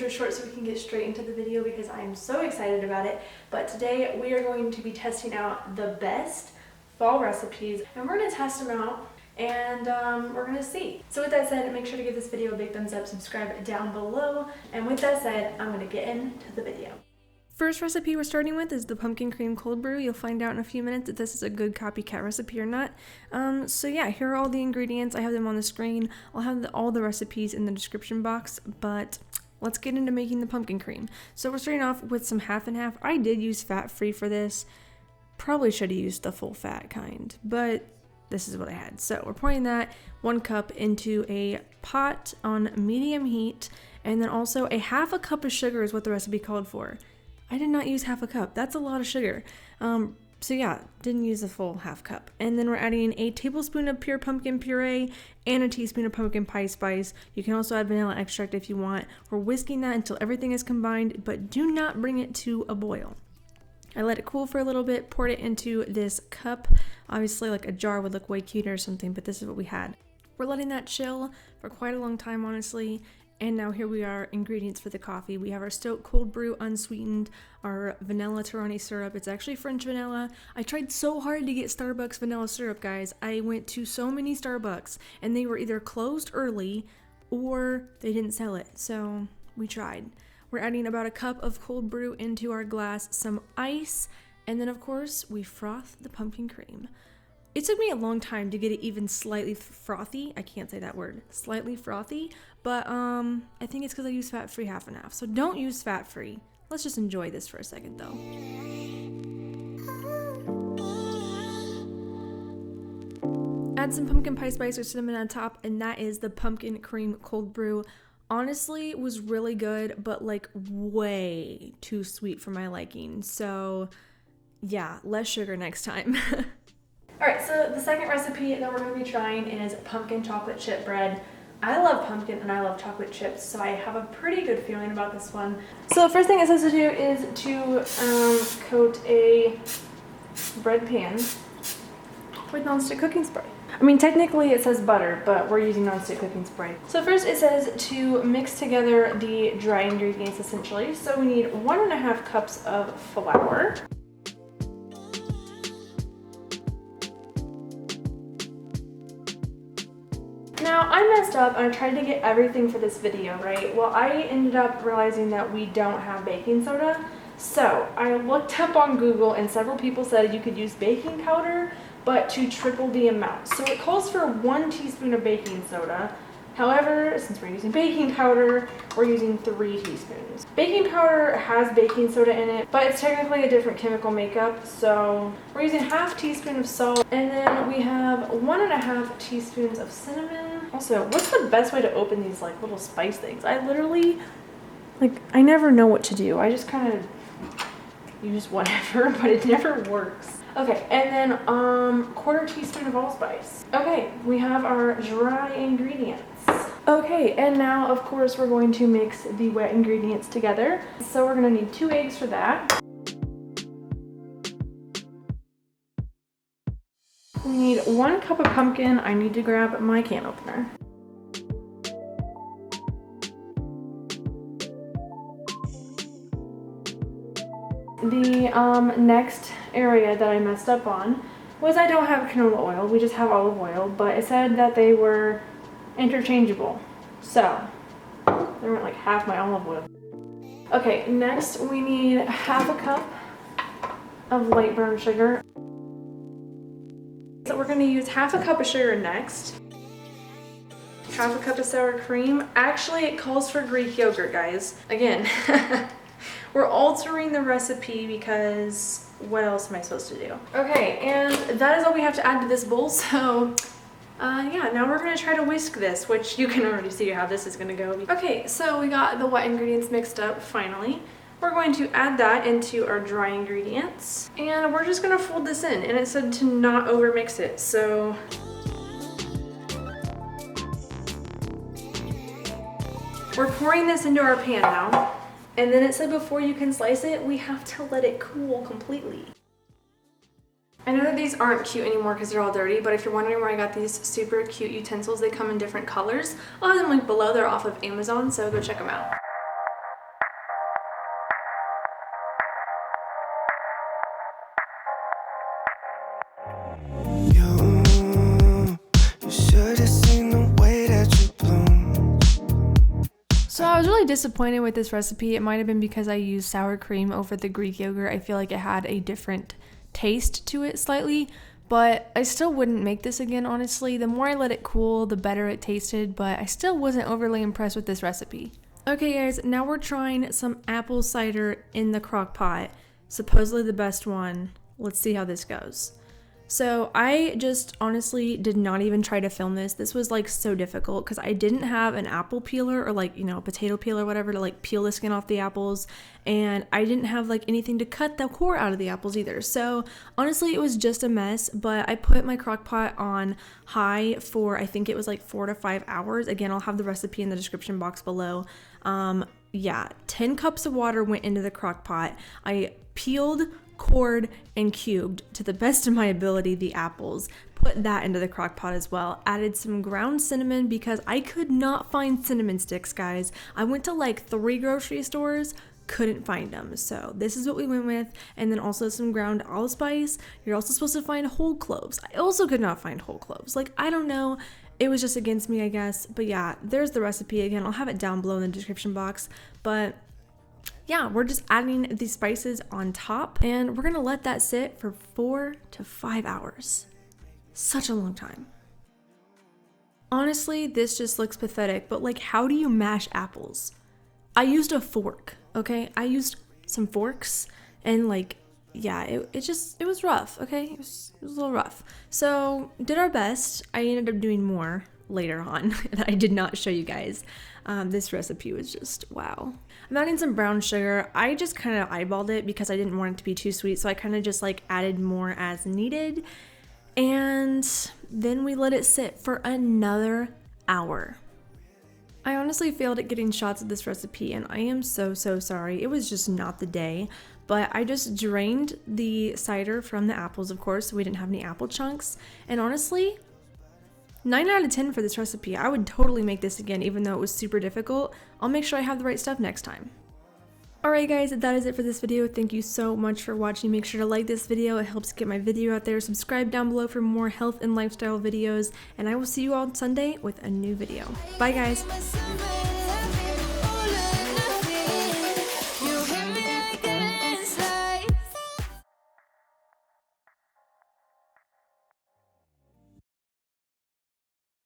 intro short so we can get straight into the video because I'm so excited about it. But today we are going to be testing out the best fall recipes and we're going to test them out and we're going to see. So with that said, make sure to give this video a big thumbs up, subscribe down below, and with that said, I'm going to get into the video. First recipe we're starting with is the pumpkin cream cold brew. You'll find out in a few minutes if this is a good copycat recipe or not. So yeah, here are all the ingredients. I have them on the screen. I'll have all the recipes in the description box, but let's get into making the pumpkin cream. So we're starting off with some half and half. I did use fat-free for this. Probably should have used the full fat kind, but this is what I had. So we're pouring that 1 cup into a pot on medium heat, and then also a half a cup of sugar is what the recipe called for. I did not use half a cup. That's a lot of sugar. So yeah, didn't use a full half cup. And then we're adding a tablespoon of pure pumpkin puree and a teaspoon of pumpkin pie spice. You can also add vanilla extract if you want. We're whisking that until everything is combined, but do not bring it to a boil. I let it cool for a little bit, poured it into this cup. Obviously, like a jar would look way cuter or something, but this is what we had. We're letting that chill for quite a long time, honestly. And now here we are, ingredients for the coffee. We have our Stout cold brew unsweetened, our vanilla Torani syrup. It's actually French vanilla. I tried so hard to get Starbucks vanilla syrup, guys. I went to so many Starbucks and they were either closed early or they didn't sell it. So we tried. We're adding about a cup of cold brew into our glass, some ice, and then of course we froth the pumpkin cream. It took me a long time to get it even slightly frothy. I can't say that word. Slightly frothy. But I think it's because I use fat-free half and half. So don't use fat-free. Let's just enjoy this for a second though. Add some pumpkin pie spice or cinnamon on top, and that is the pumpkin cream cold brew. Honestly, it was really good, but like way too sweet for my liking. So yeah, less sugar next time. Alright, so the second recipe that we're going to be trying is pumpkin chocolate chip bread. I love pumpkin and I love chocolate chips, so I have a pretty good feeling about this one. So the first thing it says to do is to coat a bread pan with nonstick cooking spray. I mean, technically it says butter, but we're using nonstick cooking spray. So first it says to mix together the dry ingredients essentially. So we need 1.5 cups of flour. Now, I messed up and I tried to get everything for this video, right? Well, I ended up realizing that we don't have baking soda. So I looked up on Google and several people said you could use baking powder, but to triple the amount. So it calls for 1 teaspoon of baking soda. However, since we're using baking powder, we're using 3 teaspoons. Baking powder has baking soda in it, but it's technically a different chemical makeup. So we're using half teaspoon of salt, and then we have 1.5 teaspoons of cinnamon. Also, what's the best way to open these like little spice things? I literally, I never know what to do. I just kind of use whatever, but it never works. Okay, and then 1/4 teaspoon of allspice. Okay, we have our dry ingredients. Okay, and now of course we're going to mix the wet ingredients together. So we're gonna need 2 eggs for that. We need 1 cup of pumpkin. I need to grab my can opener. The next area that I messed up on was I don't have canola oil. We just have olive oil, but it said that they were interchangeable. So they went like half my olive oil. Okay, next we need 1/2 cup of light brown sugar. So we're going to use 1/2 cup of sugar next. 1/2 cup of sour cream. Actually, it calls for Greek yogurt, guys. Again, we're altering the recipe because what else am I supposed to do? Okay, and that is all we have to add to this bowl. So yeah, now we're going to try to whisk this, which you can already see how this is going to go. Okay, so we got the wet ingredients mixed up finally. We're going to add that into our dry ingredients, and we're just going to fold this in, and it said to not over mix it, so we're pouring this into our pan now, and then it said before you can slice it, we have to let it cool completely. I know that these aren't cute anymore because they're all dirty, but if you're wondering where I got these super cute utensils, they come in different colors. I'll have them linked below. They're off of Amazon, so go check them out. So I was really disappointed with this recipe. It might have been because I used sour cream over the Greek yogurt. I feel like it had a different taste to it slightly, but I still wouldn't make this again, honestly. The more I let it cool, the better it tasted, but I still wasn't overly impressed with this recipe. Okay guys, now we're trying some apple cider in the crock pot. Supposedly the best one. Let's see how this goes. So I just honestly did not even try to film this. This was like so difficult because I didn't have an apple peeler or like, you know, a potato peeler or whatever to like peel the skin off the apples. And I didn't have like anything to cut the core out of the apples either. So honestly, it was just a mess, but I put my crock pot on high for, I think it was like 4 to 5 hours. Again, I'll have the recipe in the description box below. Yeah, 10 cups of water went into the crock pot. I peeled, cored, and cubed to the best of my ability the apples. Put that into the crock pot as well. Added some ground cinnamon because I could not find cinnamon sticks, guys. I went to like 3 grocery stores, couldn't find them. So this is what we went with. And then also some ground allspice. You're also supposed to find whole cloves. I also could not find whole cloves. Like, I don't know. It was just against me, I guess. But yeah, there's the recipe again. I'll have it down below in the description box. But yeah, we're just adding these spices on top and we're gonna let that sit for 4 to 5 hours. Such a long time. Honestly, this just looks pathetic, but like, how do you mash apples? I used a fork, okay? I used some forks and like, yeah, it was rough, okay? It was a little rough. So did our best. I ended up doing more later on that I did not show you guys. This recipe was just wow. I'm adding some brown sugar. I just kind of eyeballed it because I didn't want it to be too sweet, so I kind of just like added more as needed. And then we let it sit for another hour. I honestly failed at getting shots of this recipe and I am so sorry. It was just not the day, but I just drained the cider from the apples, of course, so we didn't have any apple chunks. And honestly, 9 out of 10 for this recipe. I would totally make this again, even though it was super difficult. I'll make sure I have the right stuff next time. Alright guys, that is it for this video. Thank you so much for watching. Make sure to like this video. It helps get my video out there. Subscribe down below for more health and lifestyle videos. And I will see you all on Sunday with a new video. Bye guys!